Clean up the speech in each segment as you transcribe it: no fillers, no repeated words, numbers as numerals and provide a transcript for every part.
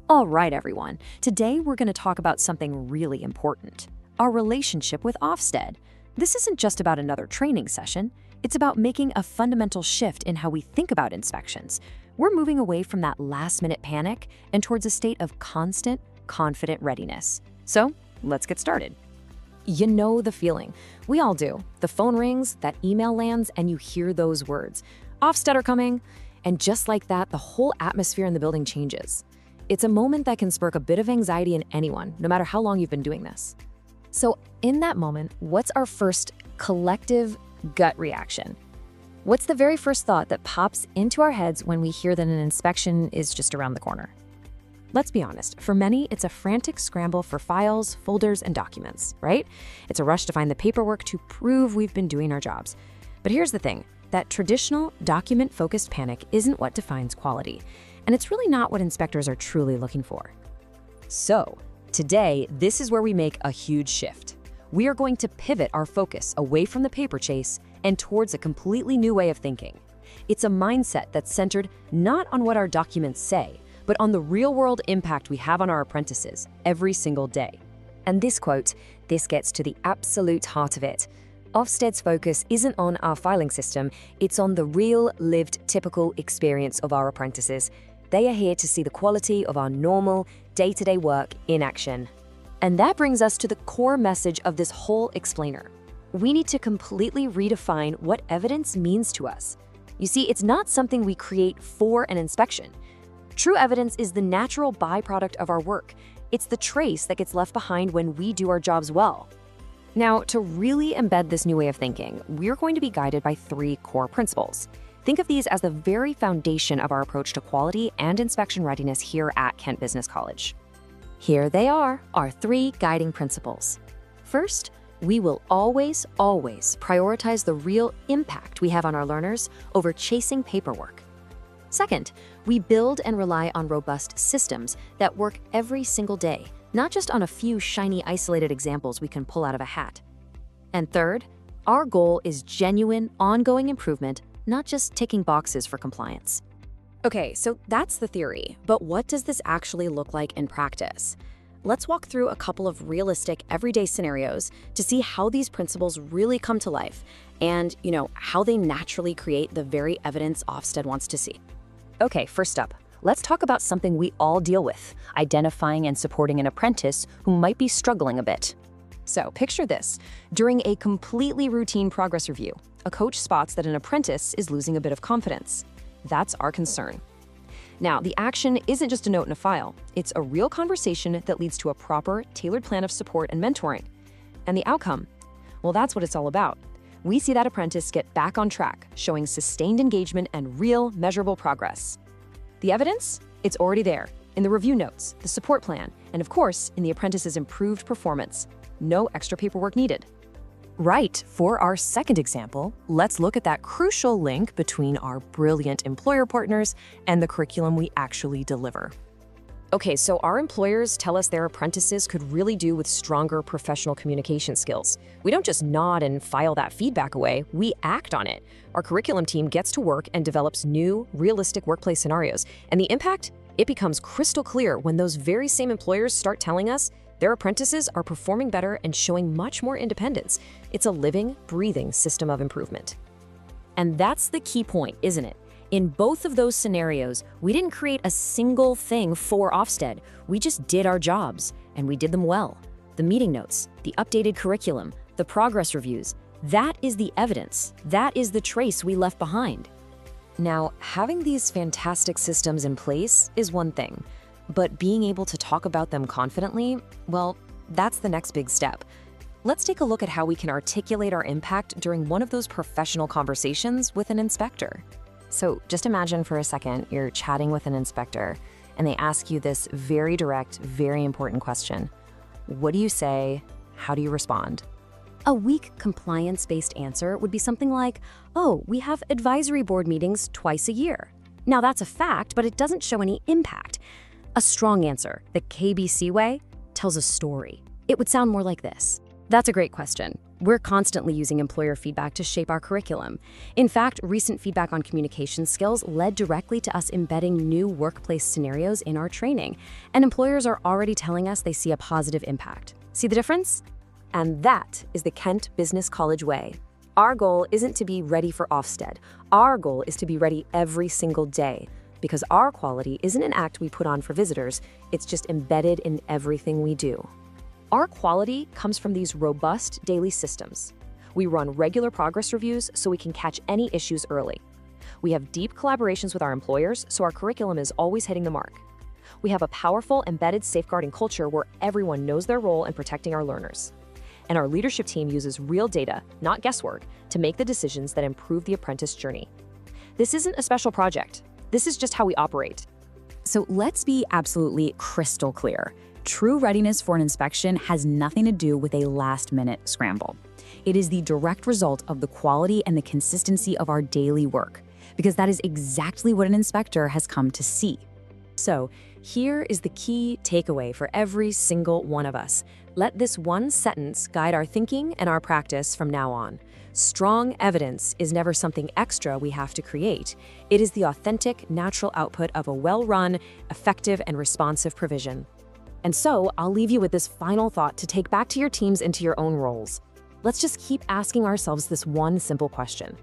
All right, everyone. Today we're going to talk about something really important, our relationship with Ofsted. This isn't just about another training session. It's about making a fundamental shift in how we think about inspections. We're moving away from that last-minute panic and towards a state of constant, confident readiness. So let's get started. You know the feeling. We all do. The phone rings, that email lands, and you hear those words. Ofsted are coming. And just like that, the whole atmosphere in the building changes. It's a moment that can spark a bit of anxiety in anyone, no matter how long you've been doing this. So in that moment, what's our first collective gut reaction? What's the very first thought that pops into our heads when we hear that an inspection is just around the corner? Let's be honest, for many, it's a frantic scramble for files, folders, and documents, right? It's a rush to find the paperwork to prove we've been doing our jobs. But here's the thing, that traditional document-focused panic isn't what defines quality, and it's really not what inspectors are truly looking for. So, today, this is where we make a huge shift. We are going to pivot our focus away from the paper chase and towards a completely new way of thinking. It's a mindset that's centered not on what our documents say, but on the real-world impact we have on our apprentices every single day. And this quote, this gets to the absolute heart of it. Ofsted's focus isn't on our filing system, it's on the real, lived, typical experience of our apprentices. They are here to see the quality of our normal, day-to-day work in action. And that brings us to the core message of this whole explainer. We need to completely redefine what evidence means to us. You see, it's not something we create for an inspection. True evidence is the natural byproduct of our work. It's the trace that gets left behind when we do our jobs well. Now, to really embed this new way of thinking, we're going to be guided by 3 core principles. Think of these as the very foundation of our approach to quality and inspection readiness here at Kent Business College. Here they are, our 3 guiding principles. First, we will always prioritize the real impact we have on our learners over chasing paperwork. Second, we build and rely on robust systems that work every single day, not just on a few shiny, isolated examples we can pull out of a hat. And third, our goal is genuine, ongoing improvement, not just ticking boxes for compliance. Okay, so that's the theory, but what does this actually look like in practice? Let's walk through a couple of realistic, everyday scenarios to see how these principles really come to life and, how they naturally create the very evidence Ofsted wants to see. Okay, first up, let's talk about something we all deal with, identifying and supporting an apprentice who might be struggling a bit. So picture this. During a completely routine progress review, a coach spots that an apprentice is losing a bit of confidence. That's our concern. Now, the action isn't just a note in a file. It's a real conversation that leads to a proper, tailored plan of support and mentoring. And the outcome? Well, that's what it's all about. We see that apprentice get back on track, showing sustained engagement and real, measurable progress. The evidence? It's already there, in the review notes, the support plan, and of course, in the apprentice's improved performance. No extra paperwork needed. Right, for our second example, let's look at that crucial link between our brilliant employer partners and the curriculum we actually deliver. Okay, so our employers tell us their apprentices could really do with stronger professional communication skills. We don't just nod and file that feedback away, we act on it. Our curriculum team gets to work and develops new, realistic workplace scenarios. And the impact? It becomes crystal clear when those very same employers start telling us their apprentices are performing better and showing much more independence. It's a living, breathing system of improvement. And that's the key point, isn't it? In both of those scenarios, we didn't create a single thing for Ofsted. We just did our jobs, and we did them well. The meeting notes, the updated curriculum, the progress reviews, that is the evidence. That is the trace we left behind. Now, having these fantastic systems in place is one thing, but being able to talk about them confidently, well, that's the next big step. Let's take a look at how we can articulate our impact during one of those professional conversations with an inspector. So just imagine for a second you're chatting with an inspector and they ask you this very direct, very important question. What do you say? How do you respond? A weak compliance-based answer would be something like, oh, we have advisory board meetings twice a year. Now that's a fact, but it doesn't show any impact. A strong answer, the KBC way, tells a story. It would sound more like this. That's a great question. We're constantly using employer feedback to shape our curriculum. In fact, recent feedback on communication skills led directly to us embedding new workplace scenarios in our training, and employers are already telling us they see a positive impact. See the difference? And that is the Kent Business College way. Our goal isn't to be ready for Ofsted. Our goal is to be ready every single day, because our quality isn't an act we put on for visitors, it's just embedded in everything we do. Our quality comes from these robust daily systems. We run regular progress reviews so we can catch any issues early. We have deep collaborations with our employers so our curriculum is always hitting the mark. We have a powerful embedded safeguarding culture where everyone knows their role in protecting our learners. And our leadership team uses real data, not guesswork, to make the decisions that improve the apprentice journey. This isn't a special project. This is just how we operate. So let's be absolutely crystal clear. True readiness for an inspection has nothing to do with a last-minute scramble. It is the direct result of the quality and the consistency of our daily work, because that is exactly what an inspector has come to see. So here is the key takeaway for every single one of us. Let this one sentence guide our thinking and our practice from now on. Strong evidence is never something extra we have to create. It is the authentic, natural output of a well-run, effective, and responsive provision. And so I'll leave you with this final thought to take back to your teams and to your own roles. Let's just keep asking ourselves this one simple question.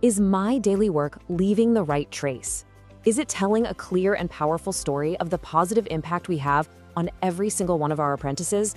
Is my daily work leaving the right trace? Is it telling a clear and powerful story of the positive impact we have on every single one of our apprentices?